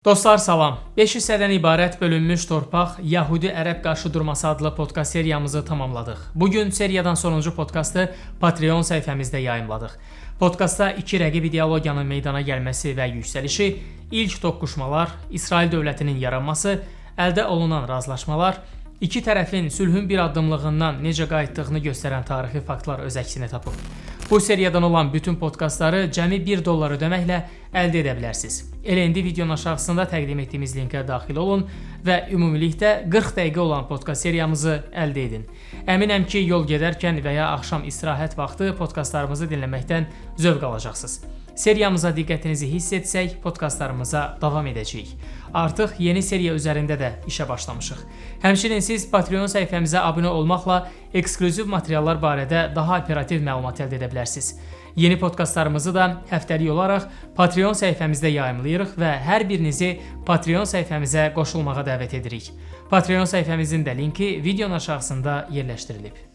Dostlar salam. 5 hissədən ibarət bölünmüş torpaq Yahudi-Ərəb qarşıdurması adlı podkast seriyamızı tamamladıq. Bugün seriyadan sonuncu podkastı Patreon səhifəmizdə yayımladıq. Podkastda iki rəqib ideologiyanın meydana gəlməsi və yüksəlişi, ilk toqquşmalar, İsrail dövlətinin yaranması, əldə olunan razılaşmalar, iki tərəfin sülhün bir addımlığından necə qayıtdığını göstərən tarixi faktlar öz əksini tapıb. Bu seriyadan olan bütün podkastları cəmi $1 ödəməklə əldə edə bilərsiniz. Elə indi videonun aşağısında təqdim etdiyimiz linkə daxil olun və ümumilikdə 40 dəqiqə olan podkast seriyamızı əldə edin. Əminəm ki, yol gedərkən və ya axşam istirahət vaxtı podkastlarımızı dinləməkdən zövq alacaqsınız. Seriyamıza diqqətinizi hiss etsək, podkastlarımıza davam edəcəyik. Artıq yeni seriya üzərində də işə başlamışıq. Həmçinin siz Patreon səhifəmizə abunə olmaqla eksklüziv materiallar barədə daha operativ məlumat əldə edə bilərsiniz. Yeni podkastlarımızı da həftəlik olaraq Patreon səhifəmizdə yayımlayırıq və hər birinizi Patreon səhifəmizə qoşulmağa dəvət edirik. Patreon səhifəmizin də linki videonun aşağısında yerləşdirilib.